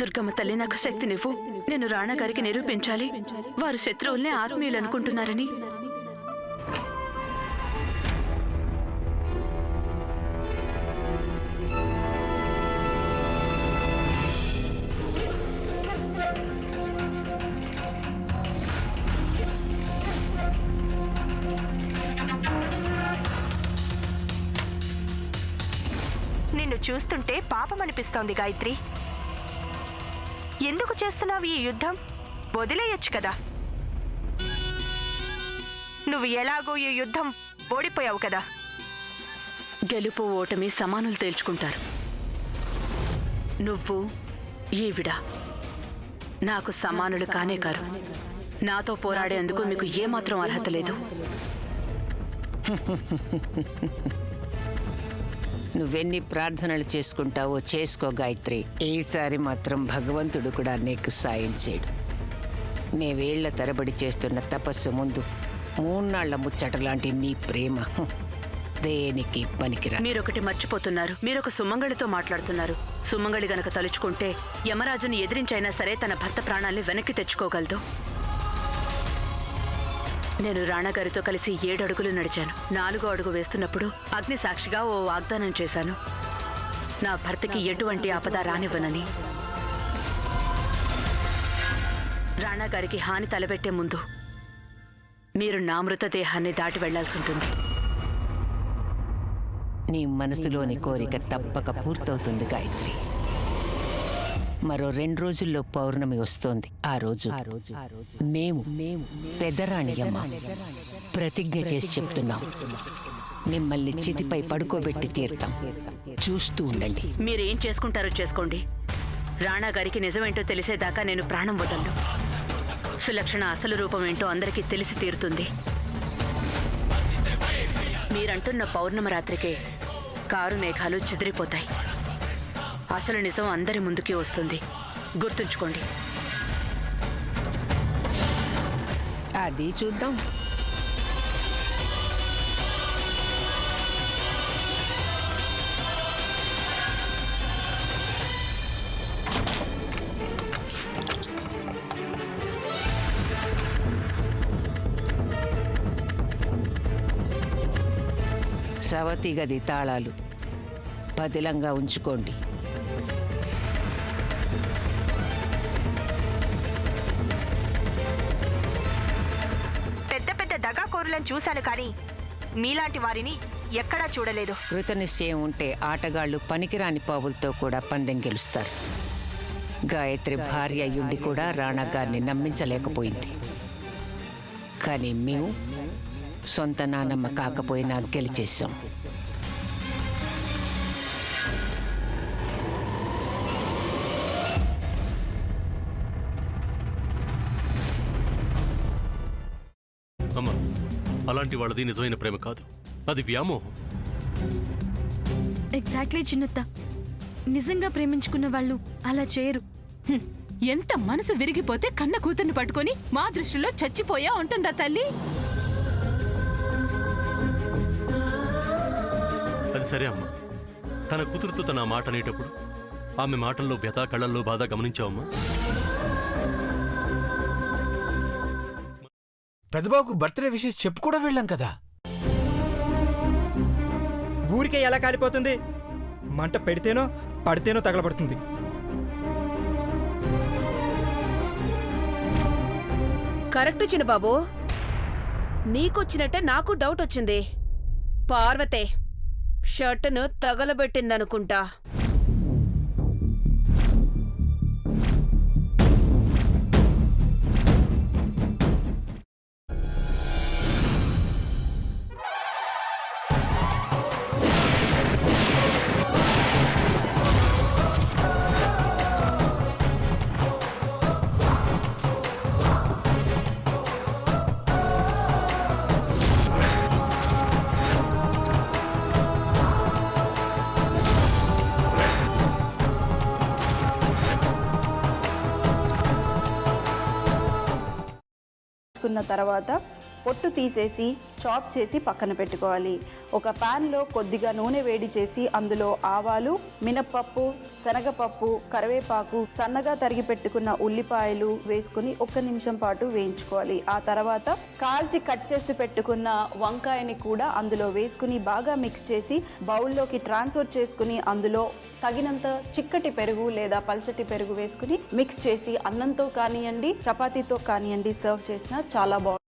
దుర్గమ్మ తల్లి నాకు శక్తినివ్వు. నేను రాణా గారికి నిరూపించాలి వారు శత్రువుల్ని ఆత్మీయులు అనుకుంటున్నారని. నిన్ను చూస్తుంటే పాపమనిపిస్తోంది గాయత్రి. ఎందుకు చేస్తున్నావు ఈ యుద్ధం? వదిలేయొచ్చు కదా. నువ్వు ఎలాగో ఈ యుద్ధం ఓడిపోయావు కదా. గెలుపు ఓటమి సమానులు తేల్చుకుంటారు. నువ్వు ఈవిడ నాకు సమానులు కానే కారు. నాతో పోరాడేందుకు మీకు ఏమాత్రం అర్హత లేదు. నువ్వెన్ని ప్రార్థనలు చేసుకుంటావో చేసుకో గాయత్రి. ఈసారి మాత్రం భగవంతుడు కూడా నీకు సాయం చేయడు. నీ వేళ్ల తరబడి చేస్తున్న తపస్సు ముందు 3 నాళ్ల ముచ్చట లాంటి నీ ప్రేమ దేనికి పనికిరా. మీరొకటి మర్చిపోతున్నారు. మీరొక సుమంగళితో మాట్లాడుతున్నారు. సుమంగళి గనక తలుచుకుంటే యమరాజుని ఎదిరించైనా సరే తన భర్త ప్రాణాల్ని వెనక్కి తెచ్చుకోగలదు. నేను రాణాగారితో కలిసి 7 అడుగులు నడిచాను. 4వ అడుగు వేస్తున్నప్పుడు అగ్ని సాక్షిగా ఓ వాగ్దానం చేశాను, నా భర్తకి ఎటువంటి ఆపద రానివ్వనని. రాణాగారికి హాని తలబెట్టే ముందు మీరు నా మృతదేహాన్ని దాటి వెళ్లాల్సి ఉంటుంది. నీ మనసులోని కోరిక తప్పక పూర్తవుతుంది గాయత్రి. మరో 2 రోజుల్లో పౌర్ణమి వస్తోంది. ఆ రోజు మేము పెదరాణియమ్మ ప్రతిజ్ఞ చేసి చెప్తున్నాం, మిమ్మల్ని చితిపై పడుకోబెట్టి తీరుతాం. చూస్తూ ఉండండి. మీరేం చేసుకుంటారో చేసుకోండి. రాణా గారికి నిజమేంటో తెలిసేదాకా నేను ప్రాణం వదలను. సులక్షణ అసలు రూపం ఏంటో అందరికీ తెలిసి తీరుతుంది. మీరంటున్న పౌర్ణమ రాత్రికే కారు మేఘాలు చెదిరిపోతాయి. అసలు నిజం అందరి ముందుకి వస్తుంది. గుర్తుంచుకోండి. అది చూద్దాం. సవతి గది తాళాలు పదిలంగా ఉంచుకోండి. పెద్ద పెద్ద దగాకోరులను చూశాను కానీ మీలాంటి వారిని ఎక్కడా చూడలేదు. కృతనిశ్చయం ఉంటే ఆటగాళ్లు పనికిరాని పావులతో కూడా పందెం గెలుస్తారు. గాయత్రి భార్య అయ్యుండి కూడా రాణా గారిని నమ్మించలేకపోయింది. కానీ మేము సొంత నానమ్మ కాకపోయినా గెలిచేశాం. అమ్మా, అలాంటి వాళ్ళది నిజమైన ప్రేమ కాదు, అది వ్యామోహం. ఎగ్జాక్ట్లీ చిన్నత్త. నిజంగా ప్రేమించుకున్న వాళ్ళు అలా చేయరు. ఎంత మనసు విరిగిపోతే కన్న కూతుర్ని పట్టుకొని మా దృష్టిలో చచ్చిపోయా ఉంటుందా తల్లి? అది సరే అమ్మా, తన కూతురుతో తన మాట అనేటప్పుడు ఆమె మాటల్లో వ్యథ, కళ్ళల్లో బాధ గమనించావమ్మా? పెద్దబాబుకు బర్త్డే విషెస్ చెప్పు కూడా వెళ్ళాం కదా. ఊరికే ఎలా కాలిపోతుంది? మంట పెడితేనో పడితేనో తగలబడుతుంది. కరెక్ట్ చిన్నబాబు. నీకొచ్చినట్టే నాకు డౌట్ వచ్చింది. పార్వతే షర్టును తగలబెట్టిందనుకుంటా. తర్వాత పొట్టు తీసేసి చాప్ చేసి పక్కన పెట్టుకోవాలి. ఒక ప్యాన్లో కొద్దిగా నూనె వేడి చేసి అందులో ఆవాలు, మినప్పప్పు, శనగపప్పు, కరివేపాకు, సన్నగా తరిగి పెట్టుకున్న ఉల్లిపాయలు వేసుకుని 1 నిమిషం పాటు వేయించుకోవాలి. ఆ తర్వాత కాల్చి కట్ చేసి పెట్టుకున్న వంకాయని కూడా అందులో వేసుకుని బాగా మిక్స్ చేసి బౌల్లోకి ట్రాన్స్ఫర్ చేసుకుని అందులో తగినంత చిక్కటి పెరుగు లేదా పల్చటి పెరుగు వేసుకుని మిక్స్ చేసి అన్నంతో కానివ్వండి, చపాతీతో కానివ్వండి సర్వ్ చేసినా చాలా బాగుంటుంది.